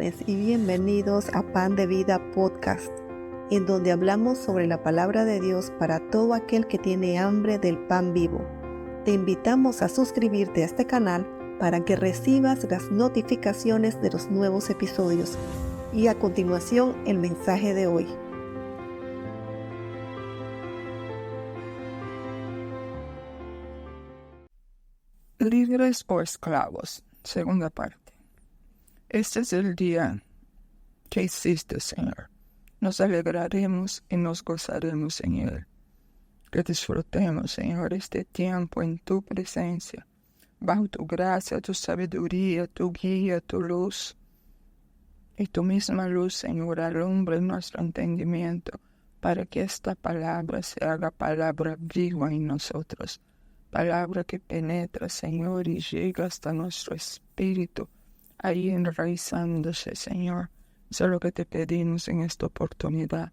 Bendiciones y bienvenidos a Pan de Vida Podcast, en donde hablamos sobre la palabra de Dios para todo aquel que tiene hambre del pan vivo. Te invitamos a suscribirte a este canal para que recibas las notificaciones de los nuevos episodios. Y a continuación, el mensaje de hoy. Libres o esclavos, segunda parte. Este es el día que hiciste, Señor. Nos alegraremos y nos gozaremos en él. Que disfrutemos, Señor, este tiempo en tu presencia, bajo tu gracia, tu sabiduría, tu guía, tu luz. Y tu misma luz, Señor, alumbre nuestro entendimiento para que esta palabra se haga palabra viva en nosotros. Palabra que penetra, Señor, y llega hasta nuestro espíritu, ahí enraizándose, Señor. Eso es lo que te pedimos en esta oportunidad.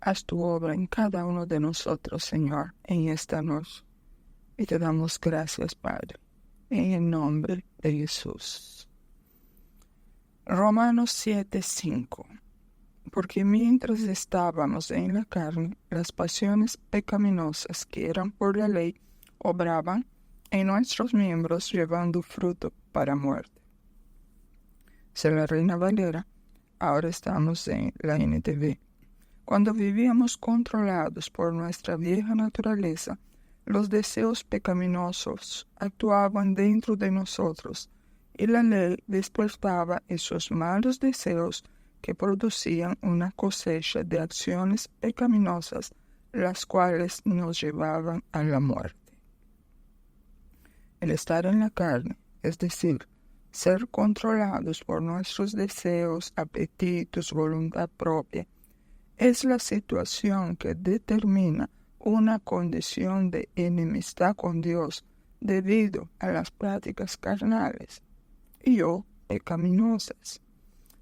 Haz tu obra en cada uno de nosotros, Señor, en esta noche. Y te damos gracias, Padre, en el nombre de Jesús. Romanos 7:5. Porque mientras estábamos en la carne, las pasiones pecaminosas que eran por la ley obraban en nuestros miembros llevando fruto para muerte. Se la Reina Valera, ahora estamos en la NTV. Cuando vivíamos controlados por nuestra vieja naturaleza, los deseos pecaminosos actuaban dentro de nosotros y la ley despertaba esos malos deseos que producían una cosecha de acciones pecaminosas, las cuales nos llevaban a la muerte. El estar en la carne, es decir, ser controlados por nuestros deseos, apetitos, voluntad propia, es la situación que determina una condición de enemistad con Dios debido a las prácticas carnales o pecaminosas.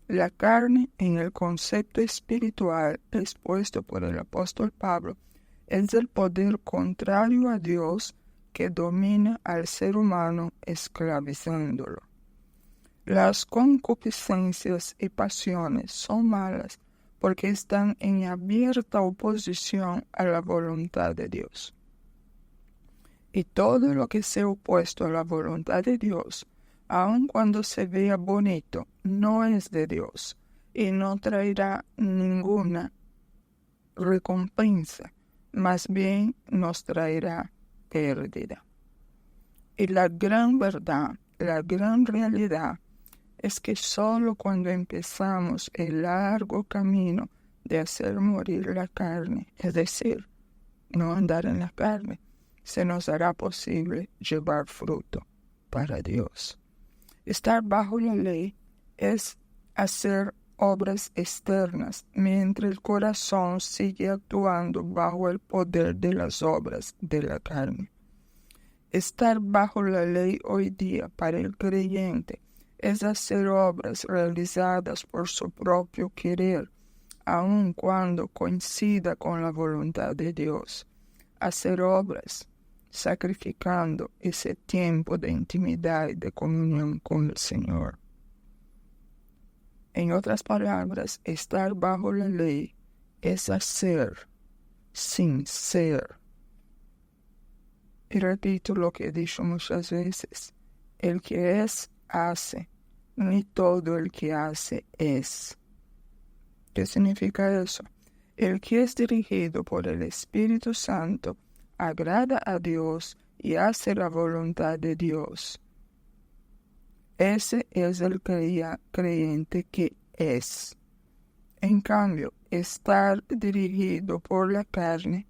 La carne, en el concepto espiritual expuesto por el apóstol Pablo, es el poder contrario a Dios que domina al ser humano esclavizándolo. Las concupiscencias y pasiones son malas porque están en abierta oposición a la voluntad de Dios. Y todo lo que sea opuesto a la voluntad de Dios, aun cuando se vea bonito, no es de Dios y no traerá ninguna recompensa, más bien nos traerá pérdida. Y la gran verdad, la gran realidad, es que solo cuando empezamos el largo camino de hacer morir la carne, es decir, no andar en la carne, se nos hará posible llevar fruto para Dios. Estar bajo la ley es hacer obras externas mientras el corazón sigue actuando bajo el poder de las obras de la carne. Estar bajo la ley hoy día para el creyente es hacer obras realizadas por su propio querer, aun cuando coincida con la voluntad de Dios. Hacer obras sacrificando ese tiempo de intimidad y de comunión con el Señor. En otras palabras, estar bajo la ley es hacer sin ser. Y repito lo que he dicho muchas veces, el que es, hace, ni todo el que hace es. ¿Qué significa eso? El que es dirigido por el Espíritu Santo agrada a Dios y hace la voluntad de Dios. Ese es el creyente que es. En cambio, estar dirigido por la carne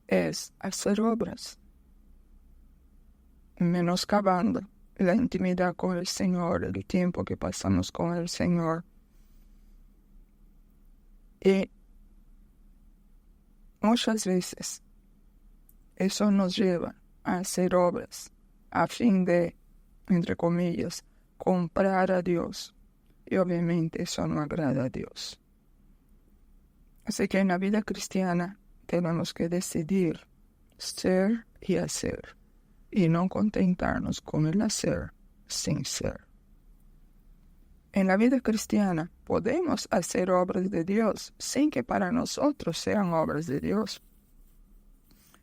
es hacer obras, menoscabando la intimidad con el Señor, el tiempo que pasamos con el Señor. Y muchas veces eso nos lleva a hacer obras a fin de, entre comillas, comprar a Dios. Y obviamente eso no agrada a Dios. Así que en la vida cristiana tenemos que decidir ser y hacer, y no contentarnos con el hacer sin ser. En la vida cristiana podemos hacer obras de Dios sin que para nosotros sean obras de Dios.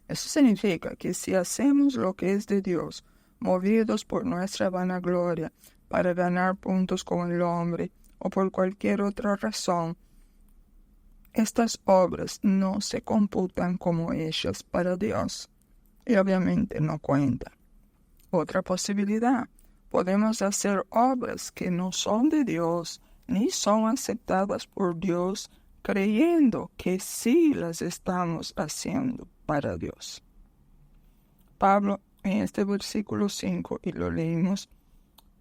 Eso significa que si hacemos lo que es de Dios, movidos por nuestra vanagloria para ganar puntos con el hombre o por cualquier otra razón, estas obras no se computan como hechas para Dios y obviamente no cuentan. Otra posibilidad, podemos hacer obras que no son de Dios ni son aceptadas por Dios, creyendo que sí las estamos haciendo para Dios. Pablo en este versículo 5, y lo leímos,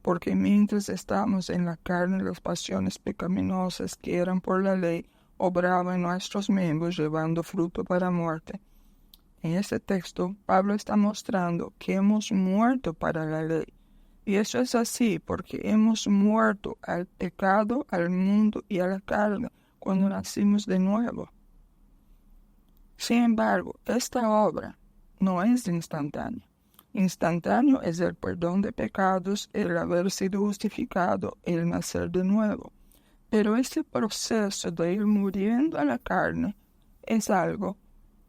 porque mientras estábamos en la carne, las pasiones pecaminosas que eran por la ley obraban en nuestros miembros, llevando fruto para muerte. En este texto, Pablo está mostrando que hemos muerto para la ley. Y eso es así porque hemos muerto al pecado, al mundo y a la carne cuando nacimos de nuevo. Sin embargo, esta obra no es instantánea. Instantáneo es el perdón de pecados, el haber sido justificado, el nacer de nuevo. Pero este proceso de ir muriendo a la carne es algo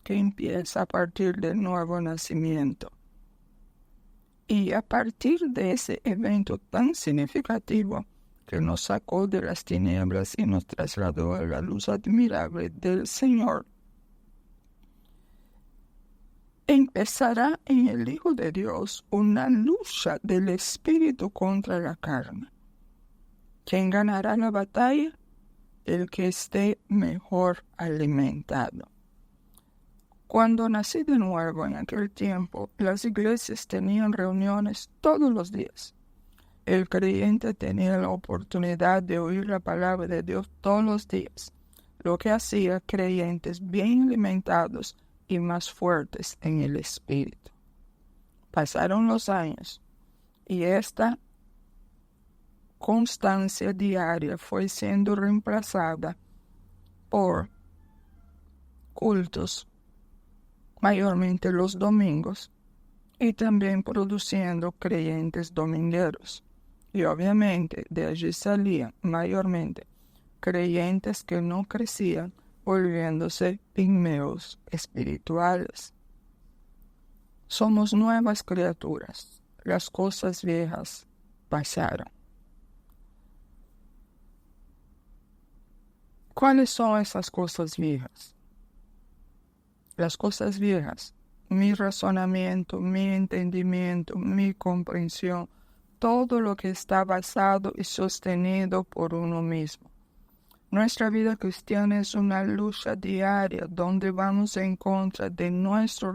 que empieza a partir del nuevo nacimiento. Y a partir de ese evento tan significativo que nos sacó de las tinieblas y nos trasladó a la luz admirable del Señor, empezará en el Hijo de Dios una lucha del Espíritu contra la carne. ¿Quién ganará la batalla? El que esté mejor alimentado. Cuando nací de nuevo en aquel tiempo, las iglesias tenían reuniones todos los días. El creyente tenía la oportunidad de oír la palabra de Dios todos los días, lo que hacía creyentes bien alimentados y más fuertes en el espíritu. Pasaron los años y esta constancia diaria fue siendo reemplazada por cultos, mayormente los domingos, y también produciendo creyentes domingueros. Y obviamente de allí salían mayormente creyentes que no crecían, volviéndose pigmeos espirituales. Somos nuevas criaturas. Las cosas viejas pasaron. ¿Cuáles son esas cosas viejas? Las cosas viejas, mi razonamiento, mi entendimiento, mi comprensión, todo lo que está basado y sostenido por uno mismo. Nuestra vida cristiana es una lucha diaria donde vamos en contra de nuestro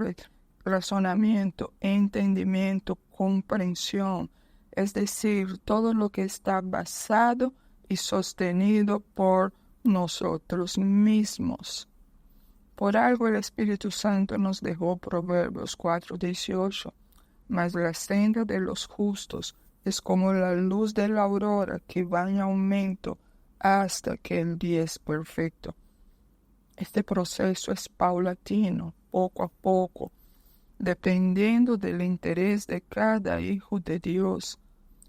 razonamiento, entendimiento, comprensión, es decir, todo lo que está basado y sostenido por nosotros mismos. Por algo el Espíritu Santo nos dejó Proverbios 4:18, mas la senda de los justos es como la luz de la aurora que va en aumento hasta que el día es perfecto. Este proceso es paulatino, poco a poco, dependiendo del interés de cada hijo de Dios.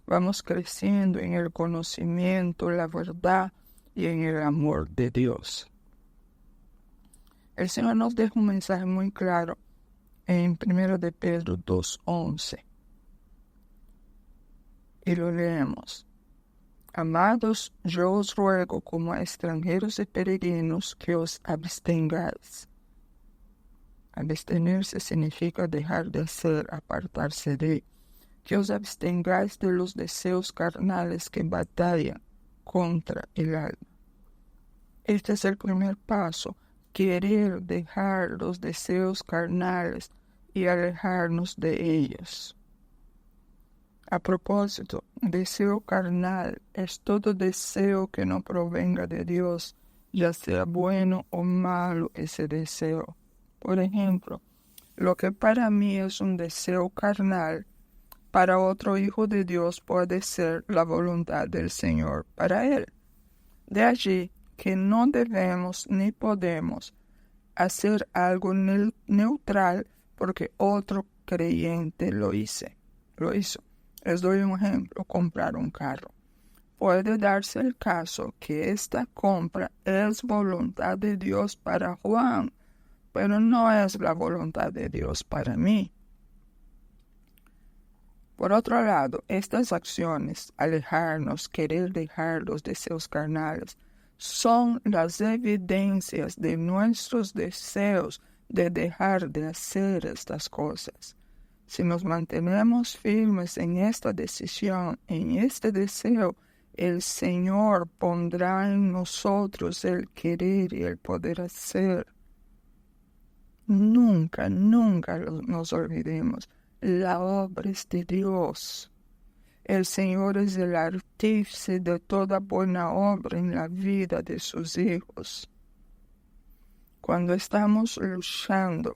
Vamos creciendo en el conocimiento, la verdad y en el amor de Dios. El Señor nos deja un mensaje muy claro en 1 de Pedro 2:11. Y lo leemos. Amados, yo os ruego como a extranjeros y peregrinos que os abstengáis. Abstenerse significa dejar de hacer, apartarse de. Que os abstengáis de los deseos carnales que batallan contra el alma. Este es el primer paso. Querer dejar los deseos carnales y alejarnos de ellos. A propósito, deseo carnal es todo deseo que no provenga de Dios, ya sea bueno o malo ese deseo. Por ejemplo, lo que para mí es un deseo carnal, para otro hijo de Dios puede ser la voluntad del Señor para él. De allí que no debemos ni podemos hacer algo neutral porque otro creyente lo hizo. Les doy un ejemplo, comprar un carro. puede darse el caso que esta compra es voluntad de Dios para Juan, pero no es la voluntad de Dios para mí. Por otro lado, estas acciones, alejarnos, querer dejar los deseos carnales, son las evidencias de nuestros deseos de dejar de hacer estas cosas. Si nos mantenemos firmes en esta decisión, en este deseo, el Señor pondrá en nosotros el querer y el poder hacer. Nunca nos olvidemos. La obra es de Dios. El Señor es el artífice de toda buena obra en la vida de sus hijos. Cuando estamos luchando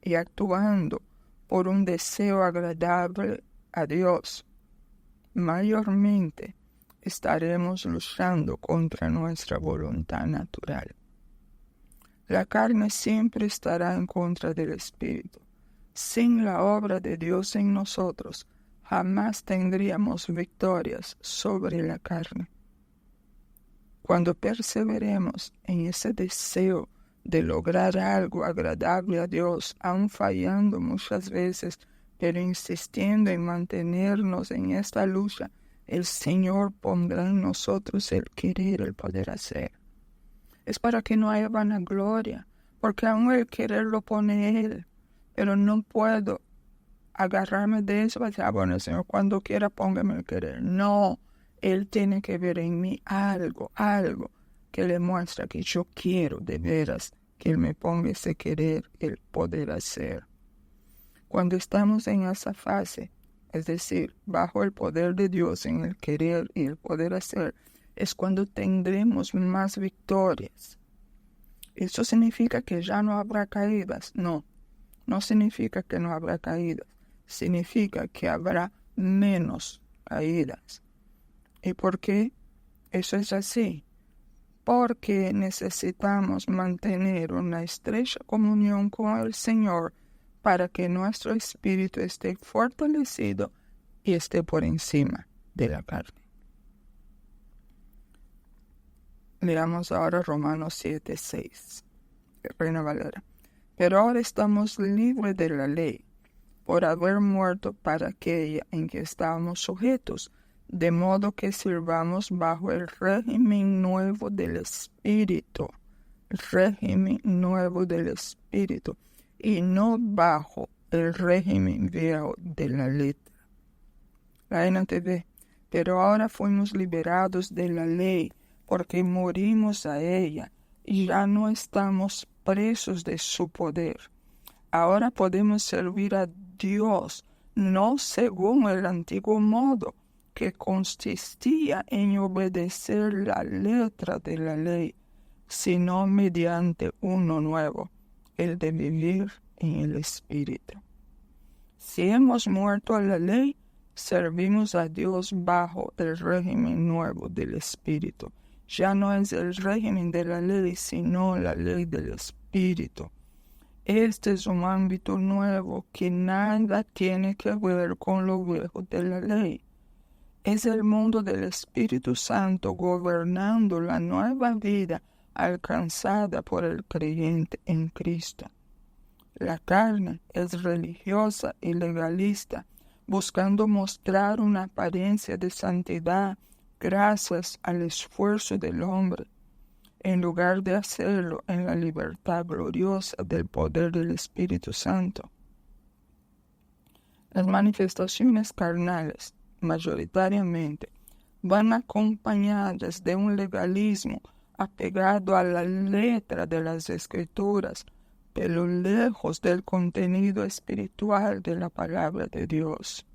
y actuando por un deseo agradable a Dios, mayormente estaremos luchando contra nuestra voluntad natural. La carne siempre estará en contra del Espíritu. Sin la obra de Dios en nosotros, jamás tendríamos victorias sobre la carne. Cuando perseveremos en ese deseo de lograr algo agradable a Dios, aun fallando muchas veces, pero insistiendo en mantenernos en esta lucha, el Señor pondrá en nosotros el querer, el poder hacer. Es para que no haya vanagloria, porque aún el querer lo pone Él. Pero no puedo agarrarme de eso y decir, bueno, Señor, cuando quiera póngame el querer. No, Él tiene que ver en mí algo que le muestra que yo quiero de veras que Él me ponga ese querer, el poder hacer. Cuando estamos en esa fase, es decir, bajo el poder de Dios en el querer y el poder hacer, es cuando tendremos más victorias. ¿Eso significa que ya no habrá caídas? No significa que no habrá caídas, significa que habrá menos caídas. ¿Y por qué eso es así? Porque necesitamos mantener una estrecha comunión con el Señor para que nuestro espíritu esté fortalecido y esté por encima de la carne. Leamos ahora Romanos 7:6, Reina Valera. Pero ahora estamos libres de la ley, por haber muerto para aquella en que estábamos sujetos, de modo que sirvamos bajo el régimen nuevo del Espíritu, y no bajo el régimen viejo de la letra. La NTV. Pero ahora fuimos liberados de la ley, porque morimos a ella, y ya no estamos presos de su poder. Ahora podemos servir a Dios, no según el antiguo modo, que consistía en obedecer la letra de la ley, sino mediante uno nuevo, el de vivir en el Espíritu. Si hemos muerto a la ley, servimos a Dios bajo el régimen nuevo del Espíritu. Ya no es el régimen de la ley, sino la ley del Espíritu. Este es un ámbito nuevo que nada tiene que ver con lo viejo de la ley. Es el mundo del Espíritu Santo gobernando la nueva vida alcanzada por el creyente en Cristo. La carne es religiosa y legalista, buscando mostrar una apariencia de santidad gracias al esfuerzo del hombre, en lugar de hacerlo en la libertad gloriosa del poder del Espíritu Santo. Las manifestaciones carnales, mayoritariamente, van acompañadas de un legalismo apegado a la letra de las Escrituras, pero lejos del contenido espiritual de la palabra de Dios.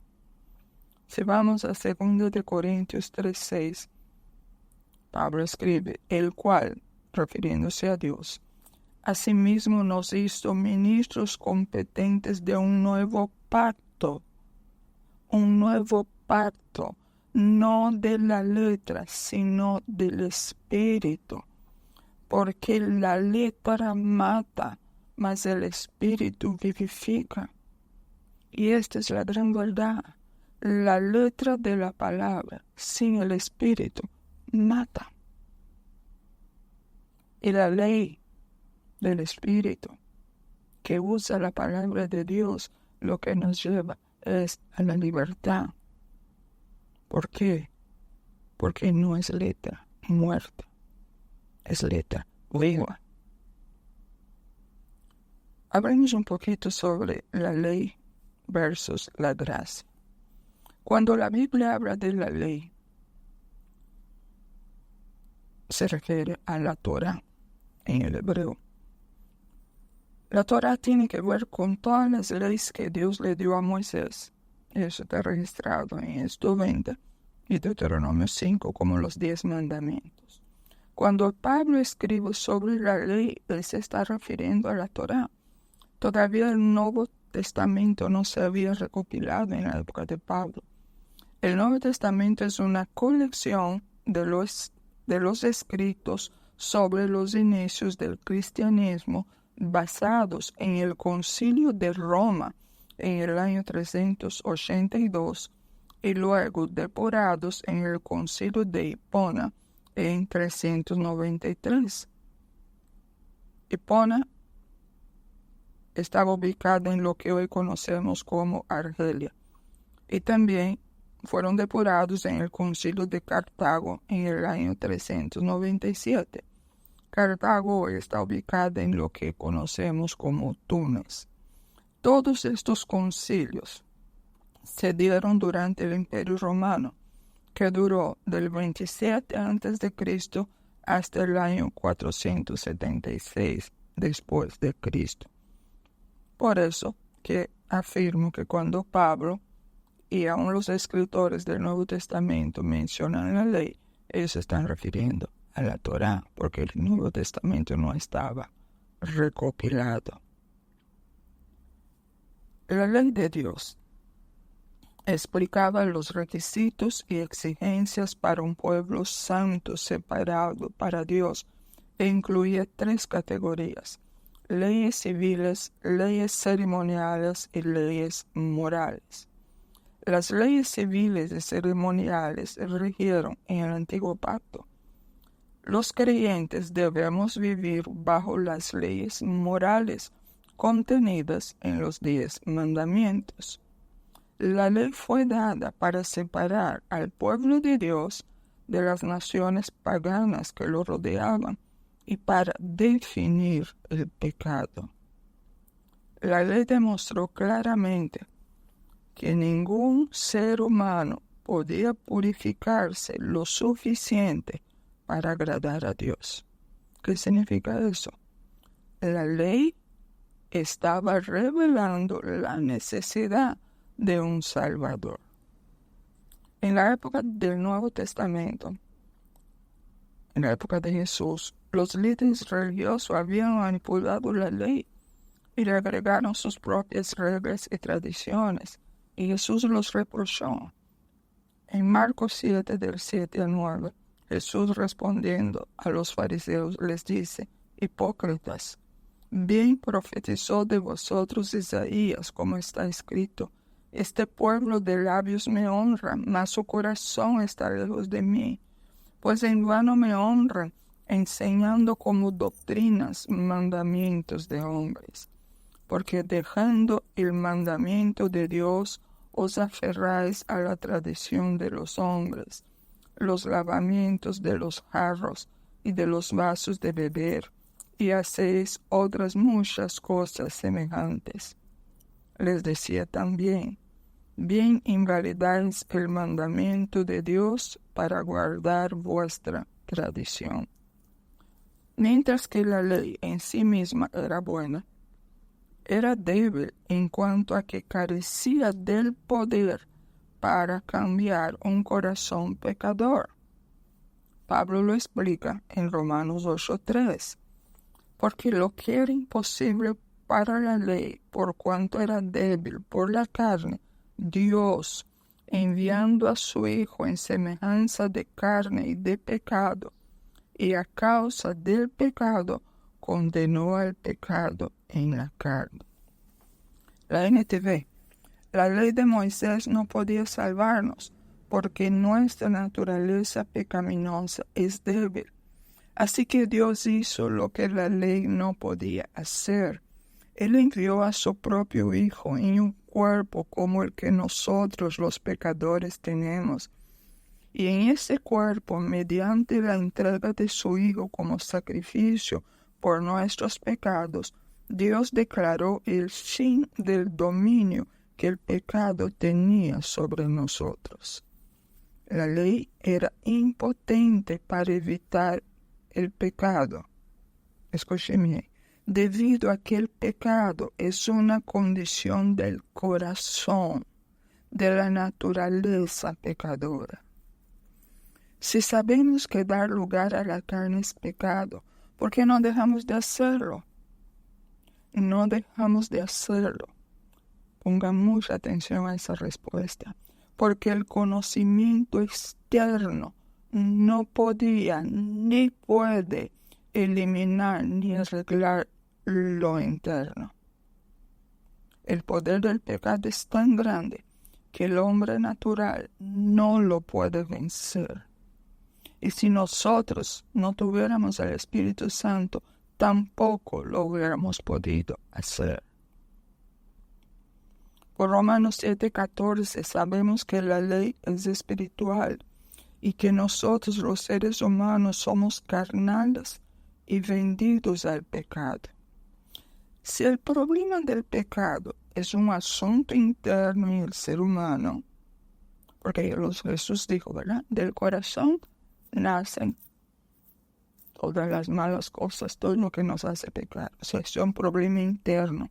Si vamos a 2 de Corintios 3:6, Pablo escribe, el cual, refiriéndose a Dios, asimismo nos hizo ministros competentes de un nuevo pacto, no de la letra, sino del Espíritu, porque la letra mata, mas el Espíritu vivifica. Y esta es la gran verdad. la letra de la palabra sin el espíritu mata. Y la ley del espíritu que usa la palabra de Dios, lo que nos lleva es a la libertad. ¿Por qué? Porque no es letra muerta, es letra viva. Hablemos un poquito sobre la ley versus la gracia. Cuando la Biblia habla de la ley, se refiere a la Torá en el hebreo. La Torá tiene que ver con todas las leyes que Dios le dio a Moisés. Eso está registrado en Éxodo 20 y Deuteronomio 5 como los 10 mandamientos. Cuando Pablo escribe sobre la ley, él se está refiriendo a la Torá. Todavía el Nuevo Testamento no se había recopilado en la época de Pablo. El Nuevo Testamento es una colección de los escritos sobre los inicios del cristianismo basados en el Concilio de Roma en el año 382 y luego depurados en el Concilio de Hipona en 393. Hipona estaba ubicada en lo que hoy conocemos como Argelia, y también fueron depurados en el Concilio de Cartago en el año 397. Cartago hoy está ubicada en lo que conocemos como Túnez. Todos estos concilios se dieron durante el Imperio Romano, que duró del 27 a.C. hasta el año 476 después de Cristo. Por eso que afirmo que cuando Pablo y aún los escritores del Nuevo Testamento mencionan la ley, ellos se están refiriendo a la Torá, porque el Nuevo Testamento no estaba recopilado. La ley de Dios explicaba los requisitos y exigencias para un pueblo santo separado para Dios e incluía 3 categorías: leyes civiles, leyes ceremoniales y leyes morales. Las leyes civiles y ceremoniales rigieron en el Antiguo Pacto. Los creyentes debemos vivir bajo las leyes morales contenidas en los 10 mandamientos. La ley fue dada para separar al pueblo de Dios de las naciones paganas que lo rodeaban y para definir el pecado. La ley demostró claramente que ningún ser humano podía purificarse lo suficiente para agradar a Dios. ¿Qué significa eso? La ley estaba revelando la necesidad de un Salvador. En la época del Nuevo Testamento, en la época de Jesús, los líderes religiosos habían manipulado la ley y le agregaron sus propias reglas y tradiciones, y Jesús los reprochó. En Marcos 7, del 7 al 9, Jesús respondiendo a los fariseos les dice: hipócritas, bien profetizó de vosotros Isaías, como está escrito: este pueblo de labios me honra, mas su corazón está lejos de mí, pues en vano me honran, enseñando como doctrinas mandamientos de hombres. Porque dejando el mandamiento de Dios, os aferráis a la tradición de los hombres, los lavamientos de los jarros y de los vasos de beber, y hacéis otras muchas cosas semejantes. Les decía también: bien invalidáis el mandamiento de Dios para guardar vuestra tradición. Mientras que la ley en sí misma era buena, era débil en cuanto a que carecía del poder para cambiar un corazón pecador. Pablo lo explica en Romanos 8:3, porque lo que era imposible para la ley, por cuanto era débil por la carne, Dios, enviando a su Hijo en semejanza de carne y de pecado, y a causa del pecado, condenó al pecado en la carne. La NTV La ley de Moisés no podía salvarnos, porque nuestra naturaleza pecaminosa es débil. Así que Dios hizo lo que la ley no podía hacer. Él envió a su propio Hijo en un cuerpo como el que nosotros los pecadores tenemos. Y en ese cuerpo, mediante la entrega de su Hijo como sacrificio por nuestros pecados, Dios declaró el fin del dominio que el pecado tenía sobre nosotros. La ley era impotente para evitar el pecado. Escúcheme, debido a que el pecado es una condición del corazón, de la naturaleza pecadora. Si sabemos que dar lugar a la carne es pecado, ¿por qué no dejamos de hacerlo? No dejamos de hacerlo. Pongan mucha atención a esa respuesta, porque el conocimiento externo no podía ni puede eliminar ni arreglar lo interno. El poder del pecado es tan grande que el hombre natural no lo puede vencer. Y si nosotros no tuviéramos el Espíritu Santo, tampoco lo hubiéramos podido hacer. Por Romanos 7:14 sabemos que la ley es espiritual y que nosotros los seres humanos somos carnales y vendidos al pecado. Si el problema del pecado es un asunto interno en el ser humano, porque Jesús dijo, ¿verdad? Del corazón nacen todas las malas cosas, todo lo que nos hace pecar. O sea, es un problema interno.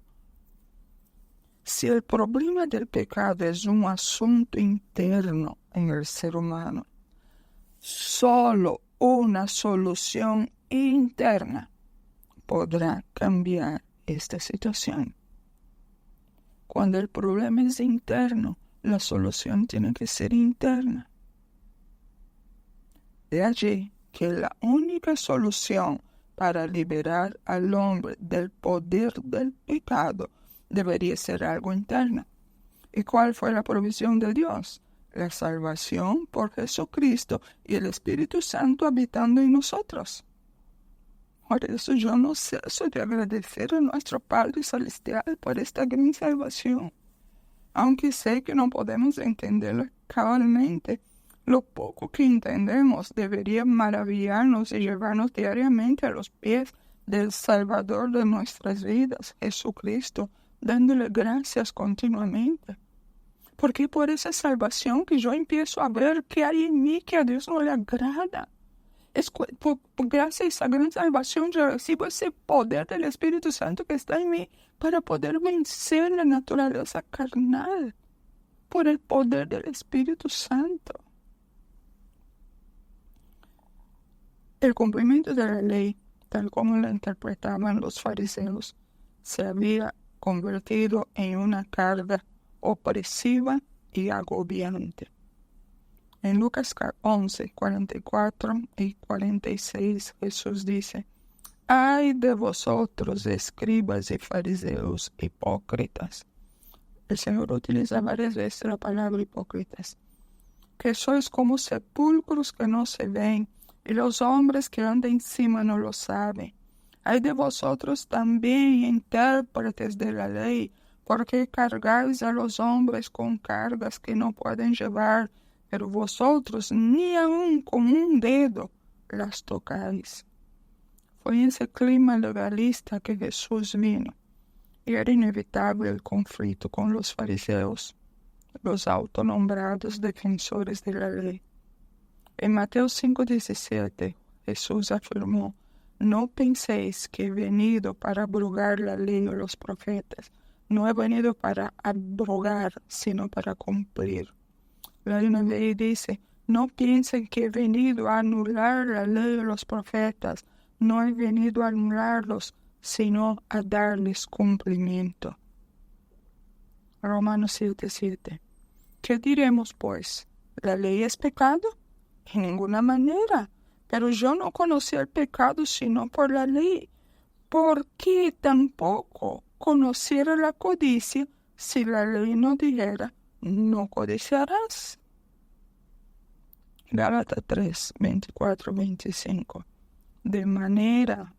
Si el problema del pecado es un asunto interno en el ser humano, solo una solución interna podrá cambiar esta situación. Cuando el problema es interno, la solución tiene que ser interna. De allí que la única solución para liberar al hombre del poder del pecado debería ser algo interno. ¿Y cuál fue la provisión de Dios? La salvación por Jesucristo y el Espíritu Santo habitando en nosotros. Por eso yo no ceso de agradecer a nuestro Padre Celestial por esta gran salvación. Aunque sé que no podemos entenderla cabalmente, lo poco que entendemos debería maravillarnos y llevarnos diariamente a los pies del Salvador de nuestras vidas, Jesucristo, dándole gracias continuamente. Porque por esa salvación que yo empiezo a ver que hay en mí que a Dios no le agrada. Es por gracias a esa gran salvación yo recibo ese poder del Espíritu Santo que está en mí para poder vencer la naturaleza carnal por el poder del Espíritu Santo. El cumplimiento de la ley, tal como la interpretaban los fariseos, se había convertido en una carga opresiva y agobiante. En Lucas 11, 44 y 46, Jesús dice, «Ay de vosotros, escribas y fariseos hipócritas». El Señor utiliza varias veces la palabra hipócritas. «Que sois como sepulcros que no se ven, y los hombres que andan encima no lo saben. Ay de vosotros también, intérpretes de la ley, porque cargáis a los hombres con cargas que no pueden llevar, pero vosotros ni aun con un dedo las tocáis». Fue en ese clima legalista que Jesús vino, y era inevitable el conflicto con los fariseos, los autonombrados defensores de la ley. En Mateo 5:17, Jesús afirmó, «No penséis que he venido para abrogar la ley o los profetas. No he venido para abrogar, sino para cumplir». La ley dice, «No piensen que he venido a anular la ley o los profetas. No he venido a anularlos, sino a darles cumplimiento». Romanos 7:7. ¿Qué diremos, pues? ¿La ley es pecado? En ninguna manera. Pero yo no conocí el pecado sino por la ley. ¿Por qué tampoco conociera la codicia si la ley no dijera, no codiciarás. Gálatas 3, 24, 25. De manera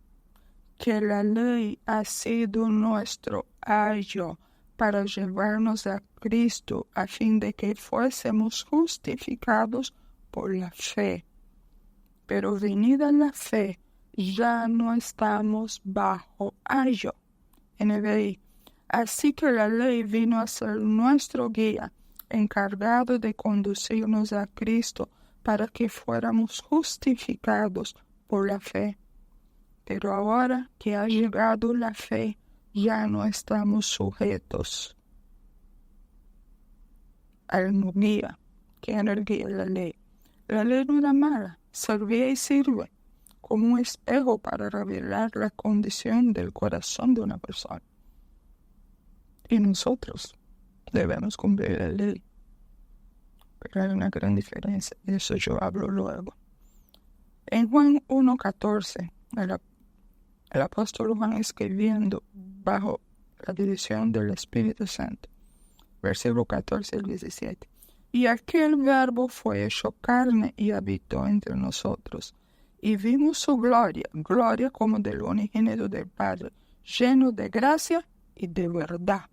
que la ley ha sido nuestro ayo para llevarnos a Cristo a fin de que fuésemos justificados por la fe. Pero venida la fe, ya no estamos bajo ayo. NBI. Así que la ley vino a ser nuestro guía, encargado de conducirnos a Cristo para que fuéramos justificados por la fe. Pero ahora que ha llegado la fe, ya no estamos sujetos al guía. ¿Quién era el guía? La ley. La ley no era mala, servía y sirve como un espejo para revelar la condición del corazón de una persona. Y nosotros debemos cumplir la ley. Pero hay una gran diferencia, de eso yo hablo luego. En Juan 1:14, el apóstol Juan escribiendo bajo la dirección del Espíritu Santo, versículo 14 al 17. Y aquel verbo fue hecho carne y habitó entre nosotros. Y vimos su gloria, gloria como del unigénito del Padre, lleno de gracia y de verdad.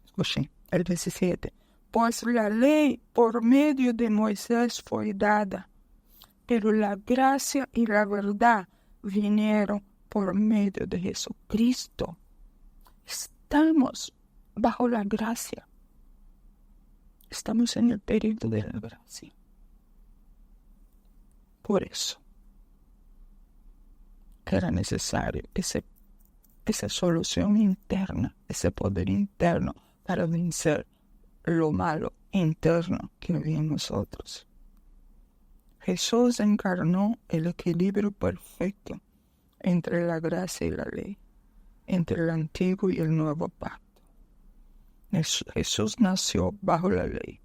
Escuchen, el 17. Pues la ley por medio de Moisés fue dada, pero la gracia y la verdad vinieron por medio de Jesucristo. Estamos bajo la gracia. Estamos en el periodo de la gracia. Por eso era necesario esa solución interna, ese poder interno para vencer lo malo interno que había en nosotros. Jesús encarnó el equilibrio perfecto entre la gracia y la ley, entre el antiguo y el nuevo pacto. Jesús nació bajo la ley,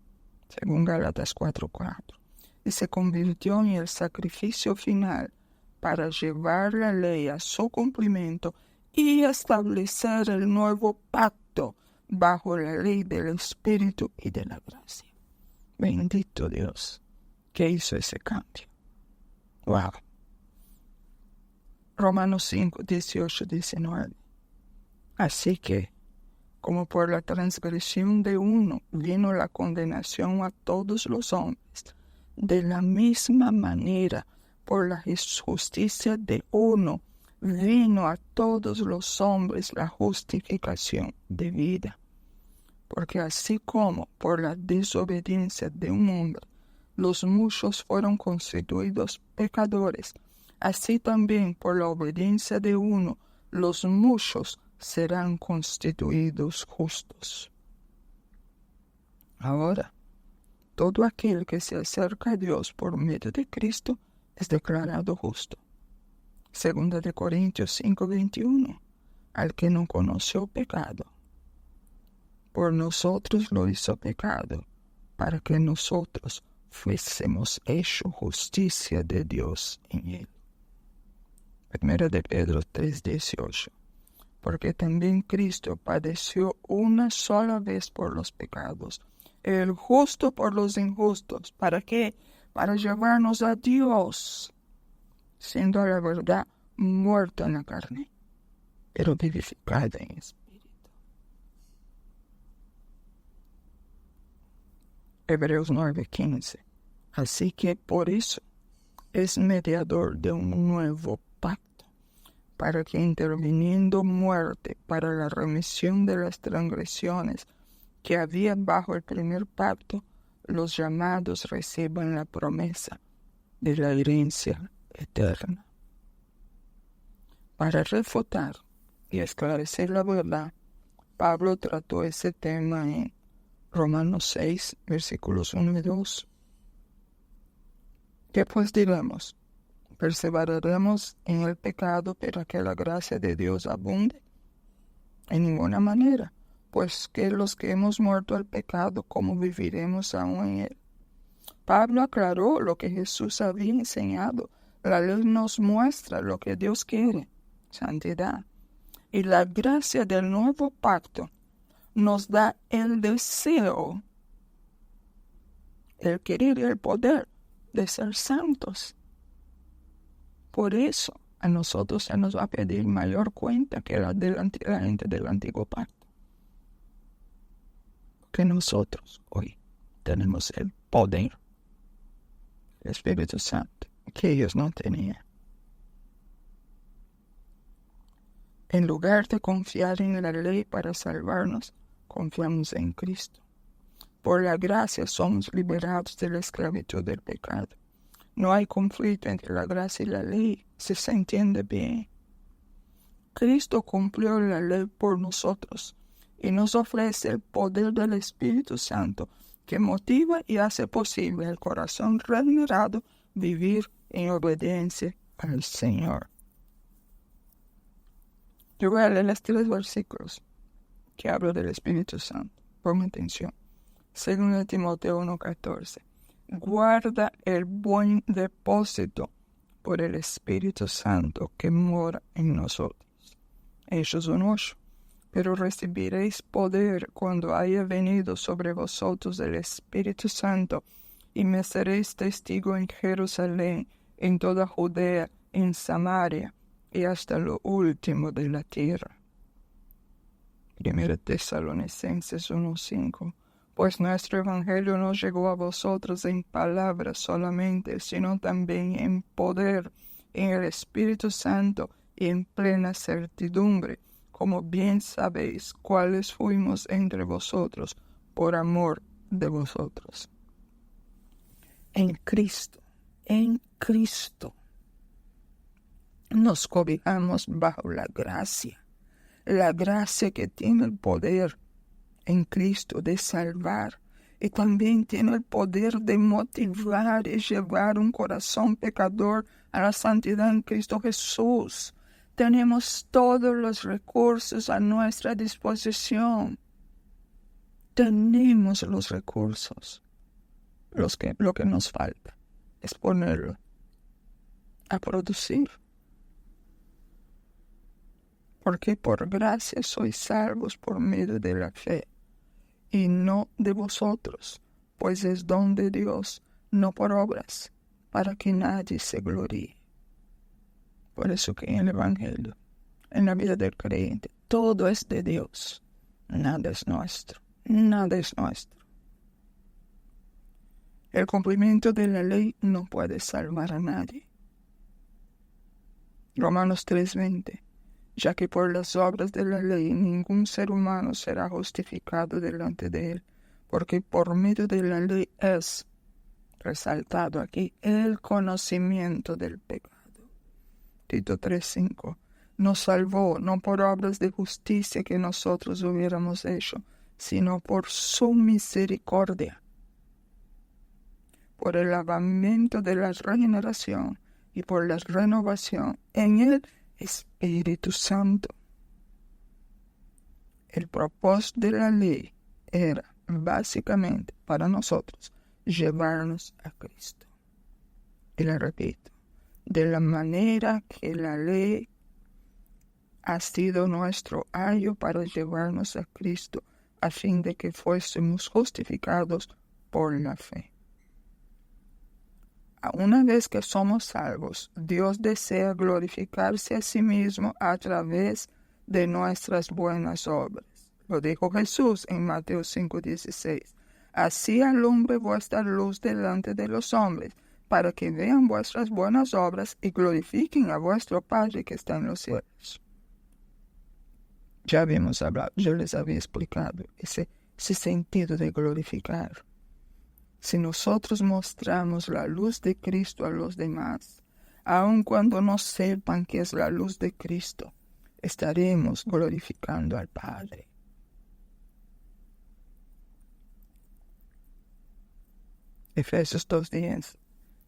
según Gálatas 4:4, y se convirtió en el sacrificio final para llevar la ley a su cumplimiento y establecer el nuevo pacto bajo la ley del Espíritu y de la gracia. Bendito Dios que hizo ese cambio. Wow. Romanos 5, 18, 19. Así que, como por la transgresión de uno vino la condenación a todos los hombres, de la misma manera, por la justicia de uno vino a todos los hombres la justificación de vida. Porque así como por la desobediencia de un hombre los muchos fueron constituidos pecadores, así también por la obediencia de uno los muchos serán constituidos justos. Ahora, todo aquel que se acerca a Dios por medio de Cristo es declarado justo. 2 de Corintios 5:21. Al que no conoció pecado, por nosotros lo hizo pecado, para que nosotros fuésemos hecho justicia de Dios en él. 1 de Pedro 3:18. Porque también Cristo padeció una sola vez por los pecados, el justo por los injustos. ¿Para qué? Para llevarnos a Dios, siendo la verdad muerta en la carne, pero vivificada en espíritu. Hebreos 9:15. Así que por eso es mediador de un nuevo pacto, para que interviniendo muerte para la remisión de las transgresiones que había bajo el primer pacto, los llamados reciban la promesa de la herencia eterna. Para refutar y esclarecer la verdad, Pablo trató ese tema en Romanos 6, versículos 1 y 2. ¿Qué pues diremos? ¿Perseveraremos en el pecado para que la gracia de Dios abunde? En ninguna manera, pues que los que hemos muerto al pecado, ¿cómo viviremos aún en él? Pablo aclaró lo que Jesús había enseñado. La ley nos muestra lo que Dios quiere, santidad. Y la gracia del nuevo pacto nos da el deseo, el querer y el poder de ser santos. Por eso a nosotros se nos va a pedir mayor cuenta que la gente del antiguo pacto. Que nosotros hoy tenemos el poder, el Espíritu Santo, que ellos no tenían. En lugar de confiar en la ley para salvarnos, confiamos en Cristo. Por la gracia somos liberados de la esclavitud del pecado. No hay conflicto entre la gracia y la ley, si se entiende bien. Cristo cumplió la ley por nosotros y nos ofrece el poder del Espíritu Santo que motiva y hace posible al corazón regenerado vivir en obediencia al Señor. Yo voy a leer los 3 versículos que hablan del Espíritu Santo. Ponme atención. 2 Timoteo 1:14. Guarda el buen depósito por el Espíritu Santo que mora en nosotros. Hechos 1:8. Pero recibiréis poder cuando haya venido sobre vosotros el Espíritu Santo, y me seréis testigo en Jerusalén, en toda Judea, en Samaria, y hasta lo último de la tierra. 1 Tesalonicenses 1:5. Pues nuestro evangelio no llegó a vosotros en palabras solamente, sino también en poder, en el Espíritu Santo y en plena certidumbre, como bien sabéis cuáles fuimos entre vosotros por amor de vosotros. En Cristo nos cobijamos bajo la gracia que tiene el poder en Cristo de salvar, y también tiene el poder de motivar y llevar un corazón pecador a la santidad en Cristo Jesús. Tenemos todos los recursos a nuestra disposición. Tenemos los recursos. Lo que nos falta es ponerlo a producir. Porque por gracia sois salvos por medio de la fe, y no de vosotros, pues es don de Dios, no por obras, para que nadie se gloríe. Por eso que en el Evangelio, en la vida del creyente, todo es de Dios, nada es nuestro, nada es nuestro. El cumplimiento de la ley no puede salvar a nadie. Romanos 3:20. Ya que por las obras de la ley ningún ser humano será justificado delante de él, porque por medio de la ley es resaltado aquí el conocimiento del pecado. Tito 3:5. Nos salvó no por obras de justicia que nosotros hubiéramos hecho, sino por su misericordia, por el lavamiento de la regeneración y por la renovación en el Espíritu Santo. El propósito de la ley era básicamente para nosotros llevarnos a Cristo. Y le repito, de la manera que la ley ha sido nuestro ayo para llevarnos a Cristo, a fin de que fuésemos justificados por la fe. Una vez que somos salvos, Dios desea glorificarse a sí mismo a través de nuestras buenas obras. Lo dijo Jesús en Mateo 5:16. Así alumbre vuestra luz delante de los hombres, para que vean vuestras buenas obras y glorifiquen a vuestro Padre que está en los cielos. Ya habíamos hablado, yo les había explicado ese sentido de glorificar. Si nosotros mostramos la luz de Cristo a los demás, aun cuando no sepan que es la luz de Cristo, estaremos glorificando al Padre. Efesios 2:10.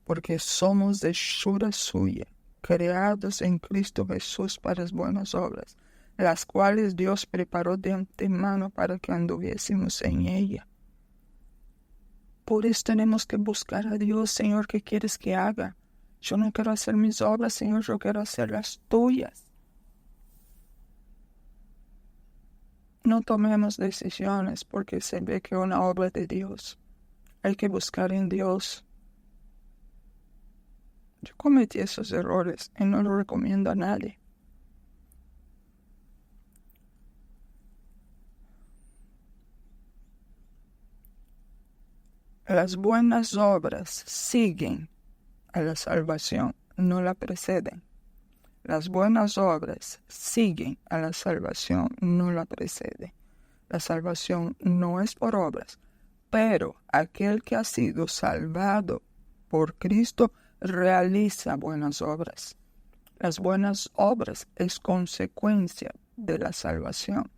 Porque somos hechura suya, creados en Cristo Jesús para las buenas obras, las cuales Dios preparó de antemano para que anduviésemos en ella. Por eso tenemos que buscar a Dios. Señor, ¿qué quieres que haga? Yo no quiero hacer mis obras, Señor, yo quiero hacer las tuyas. no tomemos decisiones porque se ve que es una obra de Dios. Hay que buscar en Dios. Yo cometí esos errores y no lo recomiendo a nadie. Las buenas obras siguen a la salvación, no la preceden. Las buenas obras siguen a la salvación, no la preceden. La salvación no es por obras, pero aquel que ha sido salvado por Cristo realiza buenas obras. Las buenas obras es consecuencia de la salvación,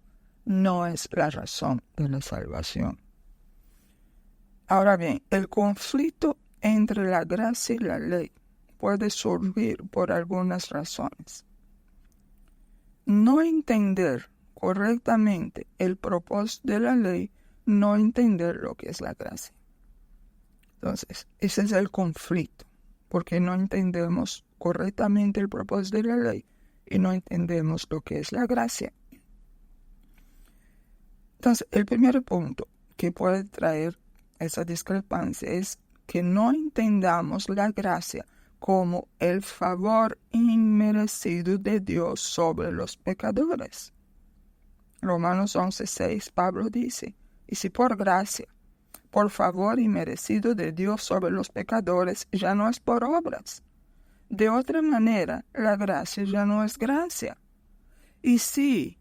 no es la razón de la salvación. Ahora bien, el conflicto entre la gracia y la ley puede surgir por algunas razones. No entender correctamente el propósito de la ley, no entender lo que es la gracia. Entonces, ese es el conflicto, porque no entendemos correctamente el propósito de la ley y no entendemos lo que es la gracia. Entonces, el primer punto que puede traer esa discrepancia es que no entendamos la gracia como el favor inmerecido de Dios sobre los pecadores. Romanos 11:6, Pablo dice, y si por gracia, por favor inmerecido de Dios sobre los pecadores, ya no es por obras. De otra manera, la gracia ya no es gracia. Y si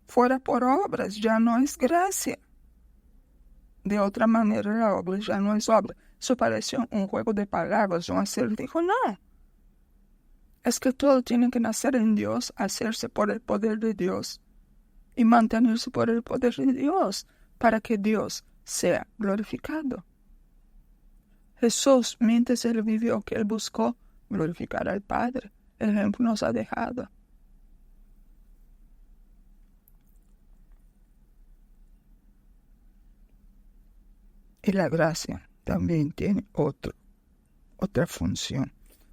fuera por obras, ya no es gracia. De otra manera, la obra ya no es obra. Eso parece un juego de palabras, un acertijo. No. Es que todo tiene que nacer en Dios, hacerse por el poder de Dios y mantenerse por el poder de Dios para que Dios sea glorificado. Jesús, mientras Él vivió, que Él buscó glorificar al Padre. El ejemplo nos ha dejado. Y la gracia también tiene otra función.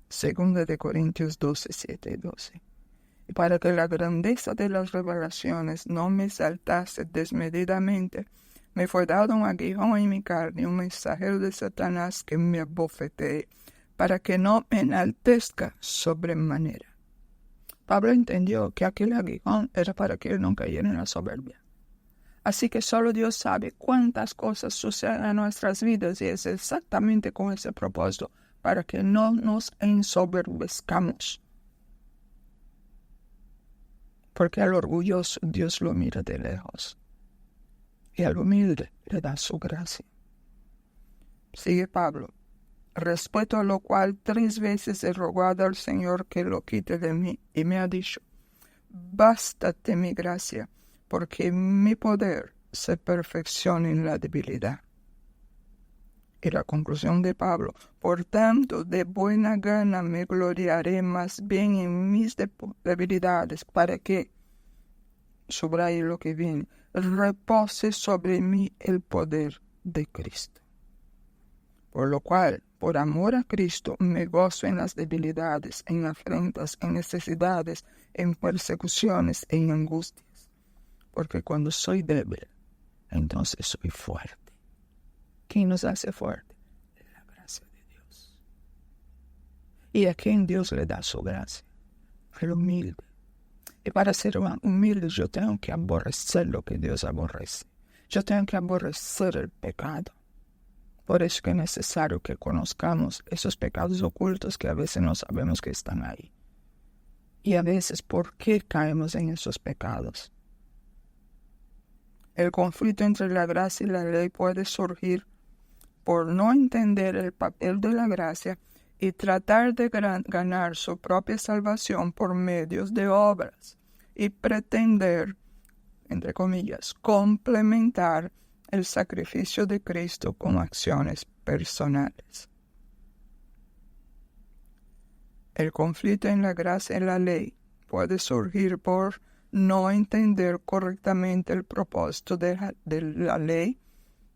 2 de Corintios 12, 7 y 12. Y para que la grandeza de las revelaciones no me exaltase desmedidamente, me fue dado un aguijón en mi carne, un mensajero de Satanás que me abofetee, para que no me enaltezca sobremanera. Pablo entendió que aquel aguijón era para que él no cayera en la soberbia. Así que solo Dios sabe cuántas cosas suceden en nuestras vidas y es exactamente con ese propósito, para que no nos ensoberbezcamos. Porque al orgulloso Dios lo mira de lejos y al humilde le da su gracia. Sigue Pablo. Respecto a lo cual 3 veces he rogado al Señor que lo quite de mí y me ha dicho, bástate mi gracia, porque mi poder se perfecciona en la debilidad. Y la conclusión de Pablo, por tanto, de buena gana me gloriaré más bien en mis debilidades, para que, subraye lo que viene, repose sobre mí el poder de Cristo. Por lo cual, por amor a Cristo, me gozo en las debilidades, en afrentas, en necesidades, en persecuciones, en angustias. Porque cuando soy débil, entonces soy fuerte. ¿Quién nos hace fuerte? La gracia de Dios. ¿Y a quién Dios le da su gracia? El humilde. Y para ser humilde yo tengo que aborrecer lo que Dios aborrece. Yo tengo que aborrecer el pecado. Por eso que es necesario que conozcamos esos pecados ocultos que a veces no sabemos que están ahí. Y a veces, ¿por qué caemos en esos pecados? El conflicto entre la gracia y la ley puede surgir por no entender el papel de la gracia y tratar de ganar su propia salvación por medios de obras y pretender, entre comillas, complementar el sacrificio de Cristo con acciones personales. El conflicto en la gracia y la ley puede surgir por no entender correctamente el propósito de la ley,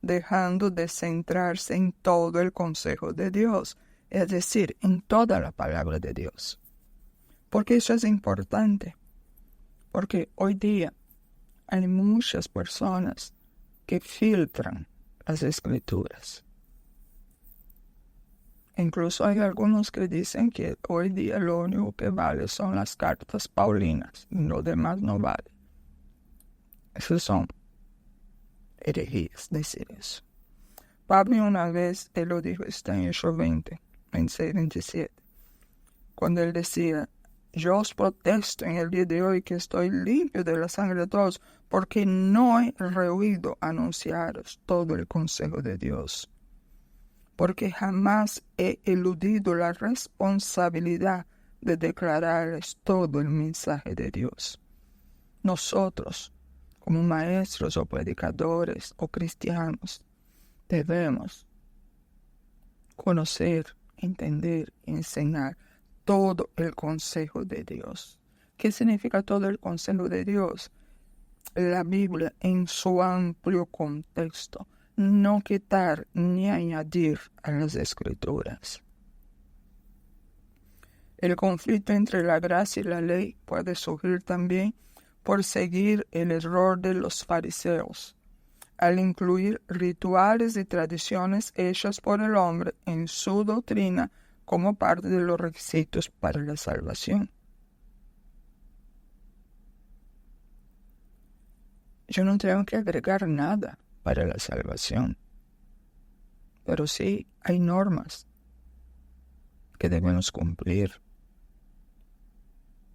dejando de centrarse en todo el consejo de Dios, es decir, en toda la palabra de Dios. ¿Por qué eso es importante? Porque hoy día hay muchas personas que filtran las escrituras. Incluso hay algunos que dicen que hoy día lo único que vale son las cartas paulinas, lo demás no vale. Esos son herejías decir eso. Pablo una vez, él lo dijo, está en Hechos 20, 26, 27, cuando él decía, yo os protesto en el día de hoy que estoy limpio de la sangre de todos, porque no he rehuido anunciaros todo el consejo de Dios, porque jamás he eludido la responsabilidad de declararles todo el mensaje de Dios. Nosotros, como maestros o predicadores o cristianos, debemos conocer, entender y enseñar todo el consejo de Dios. ¿Qué significa todo el consejo de Dios? La Biblia en su amplio contexto, no quitar ni añadir a las Escrituras. El conflicto entre la gracia y la ley puede surgir también por seguir el error de los fariseos, al incluir rituales y tradiciones hechas por el hombre en su doctrina como parte de los requisitos para la salvación. Yo no tengo que agregar nada para la salvación, pero sí hay normas que debemos cumplir,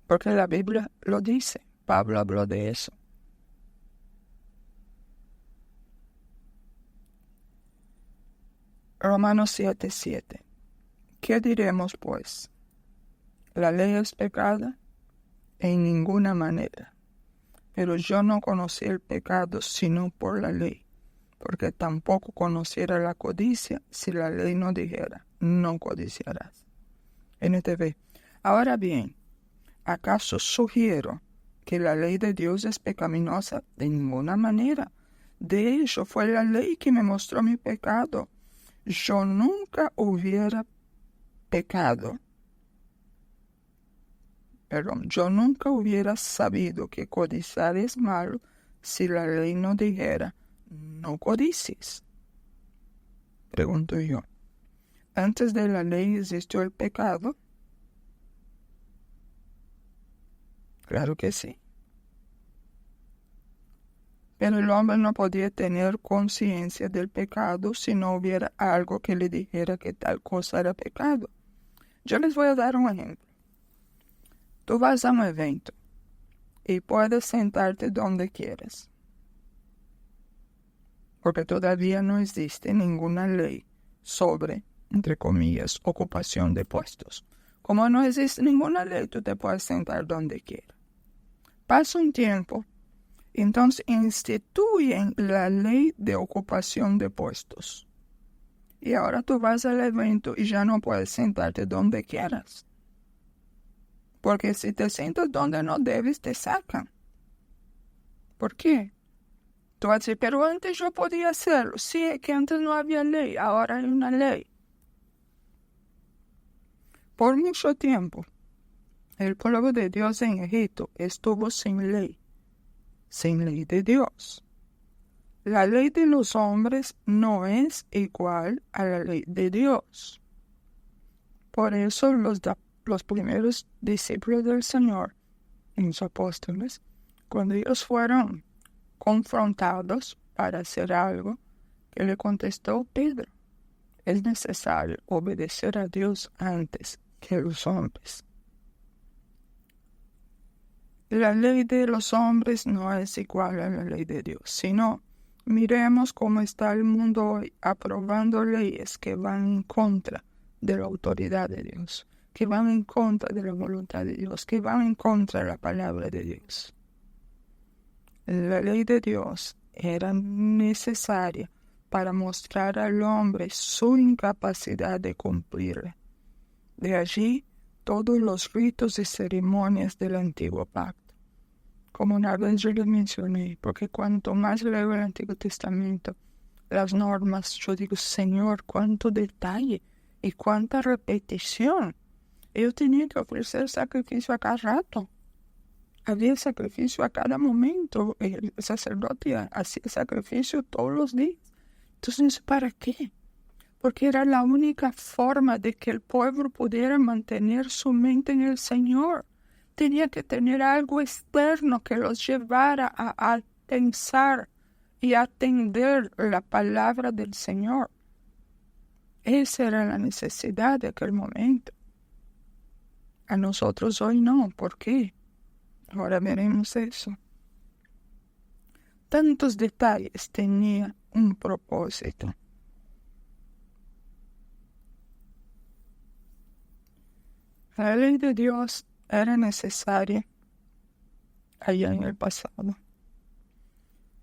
porque la Biblia lo dice. Pablo habló de eso. Romanos 7:7. ¿Qué diremos, pues? ¿La ley es pecado? En ninguna manera. Pero yo no conocí el pecado sino por la ley, porque tampoco conociera la codicia si la ley no dijera, no codiciarás. NTV. Ahora bien, ¿acaso sugiero que la ley de Dios es pecaminosa? De ninguna manera. De hecho, fue la ley que me mostró mi pecado. Yo nunca hubiera sabido que codiciar es malo si la ley no dijera, no codicies. Pregunto yo, ¿antes de la ley existió el pecado? Claro que sí. Pero el hombre no podía tener conciencia del pecado si no hubiera algo que le dijera que tal cosa era pecado. Yo les voy a dar un ejemplo. Tú vas a un evento y puedes sentarte donde quieras, porque todavía no existe ninguna ley sobre, entre comillas, ocupación de puestos. Como no existe ninguna ley, tú te puedes sentar donde quieras. Pasa un tiempo, entonces instituyen la ley de ocupación de puestos. Y ahora tú vas al evento y ya no puedes sentarte donde quieras. Porque si te sientas donde no debes, te sacan. ¿Por qué? Tú vas a decir, pero antes yo podía hacerlo. Sí, es que antes no había ley, ahora hay una ley. Por mucho tiempo, el pueblo de Dios en Egipto estuvo sin ley de Dios. La ley de los hombres no es igual a la ley de Dios. Por eso los primeros discípulos del Señor, los apóstoles, cuando ellos fueron confrontados para hacer algo, que le contestó Pedro, es necesario obedecer a Dios antes que a los hombres. La ley de los hombres no es igual a la ley de Dios, sino miremos cómo está el mundo hoy aprobando leyes que van en contra de la autoridad de Dios, que van en contra de la voluntad de Dios, que van en contra de la palabra de Dios. La ley de Dios era necesaria para mostrar al hombre su incapacidad de cumplirla. De allí todos los ritos y ceremonias del antiguo pacto. Como una vez yo les mencioné, porque cuanto más leo el Antiguo Testamento, las normas, yo digo, Señor, cuánto detalle y cuánta repetición. Yo tenía que ofrecer sacrificio a cada rato. había sacrificio a cada momento. El sacerdote hacía sacrificio todos los días. Entonces, ¿para qué? Porque era la única forma de que el pueblo pudiera mantener su mente en el Señor. Tenía que tener algo externo que los llevara a pensar y atender la palabra del Señor. Esa era la necesidad de aquel momento. A nosotros hoy no. ¿Por qué? Ahora veremos eso. Tantos detalles tenía un propósito. La ley de Dios era necesaria allá en el pasado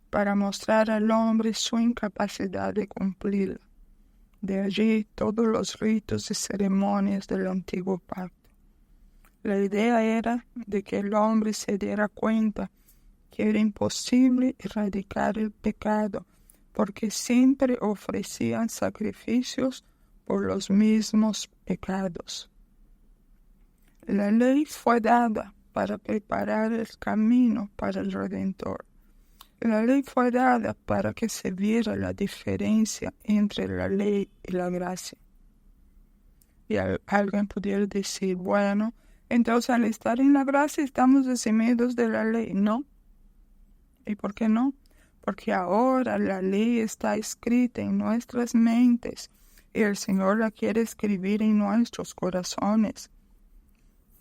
para mostrar al hombre su incapacidad de cumplirla. De allí todos los ritos y ceremonias del antiguo pacto. La idea era de que el hombre se diera cuenta que era imposible erradicar el pecado, porque siempre ofrecían sacrificios por los mismos pecados. La ley fue dada para preparar el camino para el Redentor. La ley fue dada para que se viera la diferencia entre la ley y la gracia. Y alguien pudiera decir, bueno, entonces al estar en la gracia estamos eximidos de la ley. No. ¿Y por qué no? Porque ahora la ley está escrita en nuestras mentes y el Señor la quiere escribir en nuestros corazones.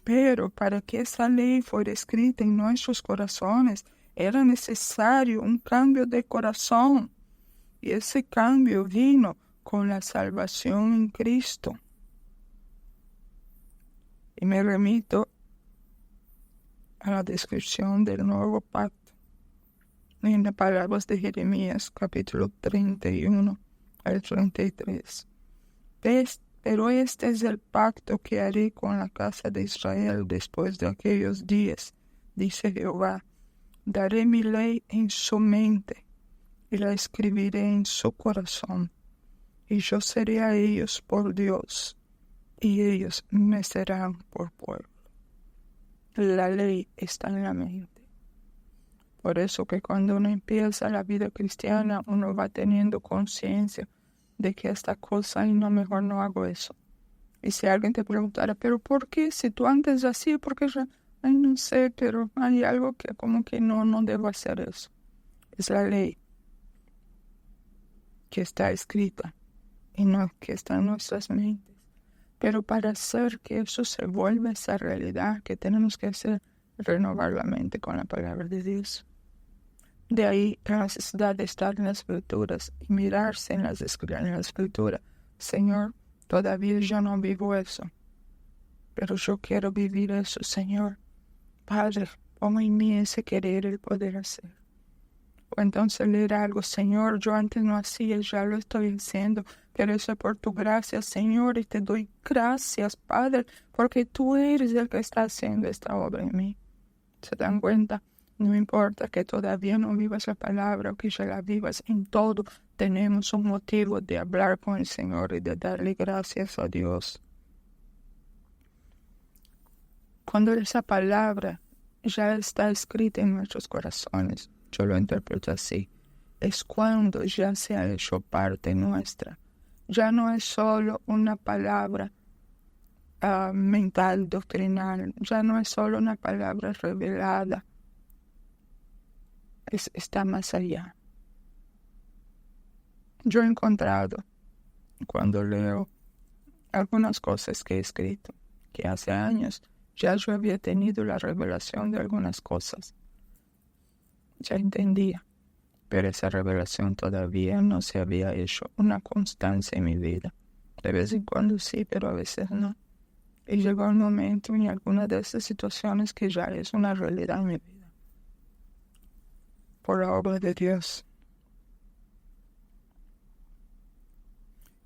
Pero para que esa ley fuera escrita en nuestros corazones, era necesario un cambio de corazón. Y ese cambio vino con la salvación en Cristo. Y me remito a la descripción del nuevo pacto en las palabras de Jeremías, capítulo 31 al 33. Pero este es el pacto que haré con la casa de Israel después de aquellos días, dice Jehová. Daré mi ley en su mente y la escribiré en su corazón. Y yo seré a ellos por Dios, y ellos me serán por pueblo. La ley está en la mente. Por eso que cuando uno empieza la vida cristiana, uno va teniendo conciencia de que esta cosa y no, mejor no hago eso. Y si alguien te preguntara, ¿pero por qué? Si tú antes hacías, ¿por qué? Ay, no sé, pero hay algo que como que no debo hacer eso. Es la ley que está escrita y no que está en nuestras mentes. Pero para hacer que eso se vuelva esa realidad, que tenemos que hacer, renovar la mente con la palabra de Dios. De ahí la necesidad de estar en las Escrituras y mirarse en la Escritura. Señor, todavía yo no vivo eso, pero yo quiero vivir eso, Señor. Padre, pon en mí ese querer, el poder hacer. O entonces leer algo, Señor, yo antes no hacía, ya lo estoy haciendo, pero eso es por tu gracia, Señor, y te doy gracias, Padre, porque tú eres el que está haciendo esta obra en mí. ¿Se dan cuenta? No importa que todavía no vivas la palabra o que ya la vivas, en todo tenemos un motivo de hablar con el Señor y de darle gracias a Dios. Cuando esa palabra ya está escrita en nuestros corazones, yo lo interpreto así, es cuando ya se ha hecho parte nuestra. Ya no es solo una palabra mental, doctrinal, ya no es solo una palabra revelada. Está más allá. Yo he encontrado, cuando leo algunas cosas que he escrito, que hace años ya yo había tenido la revelación de algunas cosas. Ya entendía, pero esa revelación todavía no se había hecho una constancia en mi vida. De vez en cuando sí, pero a veces no. Y llegó el momento en alguna de esas situaciones que ya es una realidad en mi vida. Por la obra de Dios.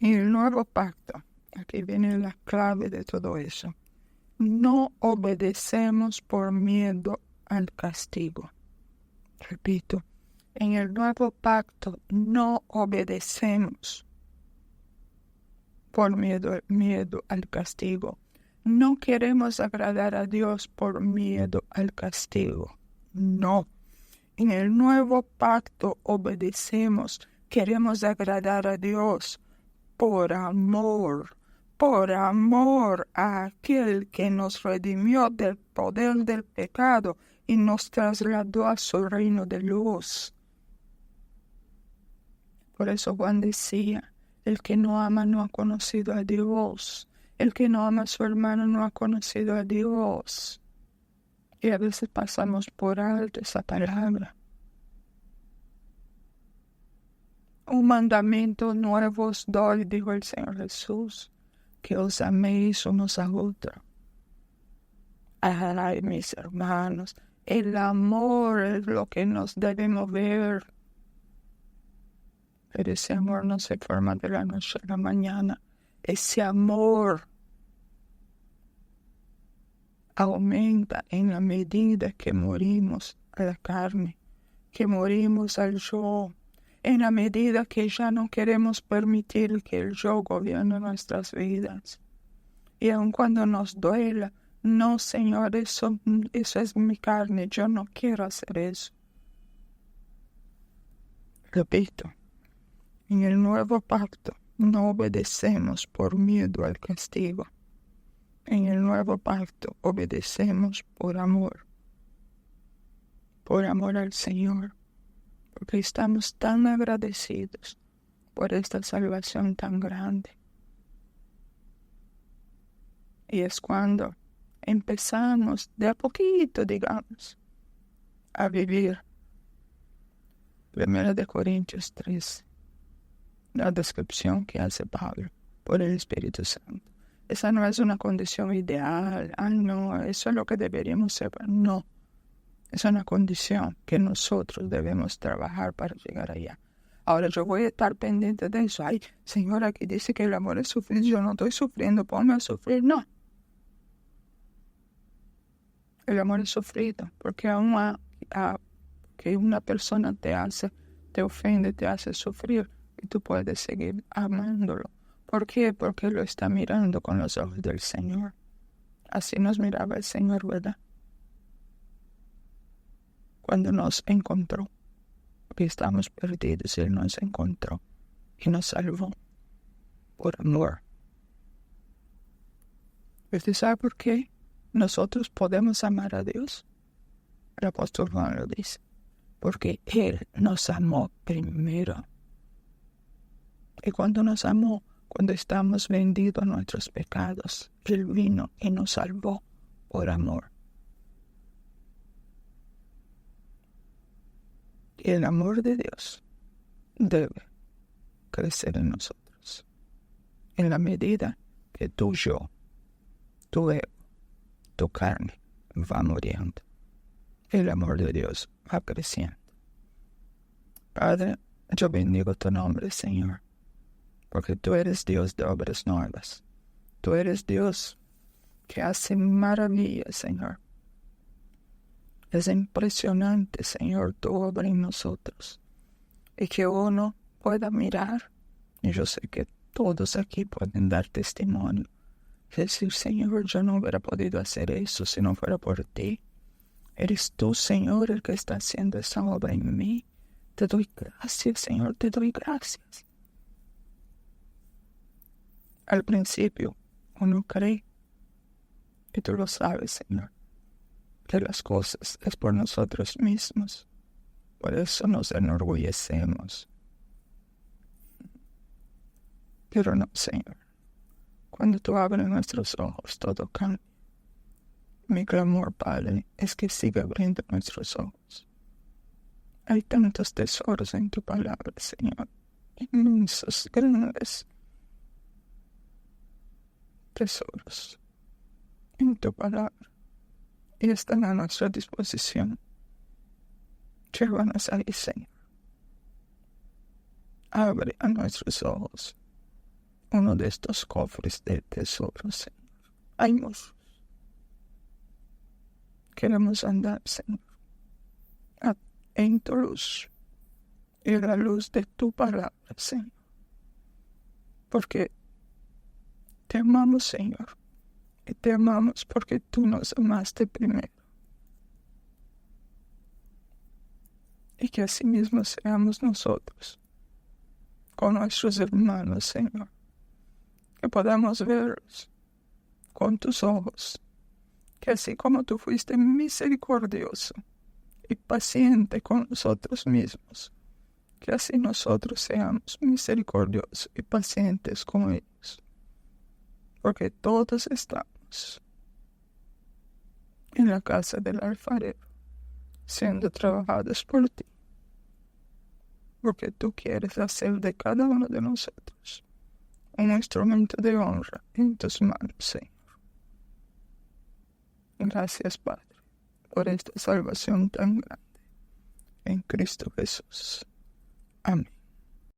En el nuevo pacto, aquí viene la clave de todo eso. No obedecemos por miedo al castigo. Repito, en el nuevo pacto no obedecemos por miedo al castigo. No queremos agradar a Dios por miedo al castigo. No. En el nuevo pacto obedecemos. Queremos agradar a Dios por amor a aquel que nos redimió del poder del pecado y nos trasladó a su reino de luz. Por eso Juan decía, el que no ama no ha conocido a Dios. El que no ama a su hermano no ha conocido a Dios. Y a veces pasamos por alto esa palabra. Un mandamiento nuevo os doy, dijo el Señor Jesús, que os améis unos a otros. Ay, mis hermanos, el amor es lo que nos debe mover. Pero ese amor no se forma de la noche a la mañana. Ese amor aumenta en la medida que morimos a la carne, que morimos al yo, en la medida que ya no queremos permitir que el yo gobierne nuestras vidas. Y aun cuando nos duela, no, Señor, eso es mi carne, yo no quiero hacer eso. Repito, en el nuevo pacto no obedecemos por miedo al castigo. En el nuevo pacto obedecemos por amor al Señor, porque estamos tan agradecidos por esta salvación tan grande. Y es cuando empezamos de a poquito, digamos, a vivir. 1 Corintios 13, la descripción que hace Pablo por el Espíritu Santo. Esa no es una condición ideal. No, eso es lo que deberíamos ser. No, es una condición que nosotros debemos trabajar para llegar allá. Ahora yo voy a estar pendiente de eso. Ay, Señor, aquí dice que el amor es sufrir. Yo no estoy sufriendo, ponme a sufrir. No. El amor es sufrido, porque que una persona te ofende, te hace sufrir, y tú puedes seguir amándolo. ¿Por qué? Porque lo está mirando con los ojos del Señor. Así nos miraba el Señor, ¿verdad? Cuando nos encontró, porque estábamos perdidos, Él nos encontró y nos salvó por amor. ¿Usted sabe por qué nosotros podemos amar a Dios? El apóstol Juan lo dice. Porque Él nos amó primero. Y cuando nos amó, cuando estamos vendidos a nuestros pecados, Él vino y nos salvó por amor. Y el amor de Dios debe crecer en nosotros. En la medida que tu yo, tu ego, tu carne va muriendo, el amor de Dios va creciendo. Padre, yo bendigo tu nombre, Señor, porque tú eres Dios de obras nuevas. Tú eres Dios que hace maravillas, Señor. Es impresionante, Señor, tu obra en nosotros. Y que uno pueda mirar, y yo sé que todos aquí pueden dar testimonio, decir, Señor, yo no hubiera podido hacer eso si no fuera por ti. Eres tú, Señor, el que está haciendo esa obra en mí. Te doy gracias, Señor, te doy gracias. Al principio, uno cree, y tú lo sabes, Señor, que las cosas es por nosotros mismos. Por eso nos enorgullecemos. Pero no, Señor. Cuando tú abres nuestros ojos, todo cambia. Mi clamor, Padre, es que siga abriendo nuestros ojos. Hay tantos tesoros en tu palabra, Señor. Inmensos, grandes tesoros en tu palabra. Y están a nuestra disposición. Llévanos ahí, Señor. Abre a nuestros ojos uno de estos cofres de tesoros, Señor. Hay muchos. Queremos andar, Señor, en tu luz y en la luz de tu palabra, Señor. Porque te amamos, Señor, y te amamos porque tú nos amaste primero. Y que así mismo seamos nosotros, con nuestros hermanos, Señor, que podamos verlos con tus ojos, que así como tú fuiste misericordioso y paciente con nosotros mismos, que así nosotros seamos misericordiosos y pacientes con ellos, porque todos estamos en la casa del alfarero, siendo trabajados por ti, porque tú quieres hacer de cada uno de nosotros un instrumento de honra en tus manos, Señor. Gracias, Padre, por esta salvación tan grande en Cristo Jesús. Amén.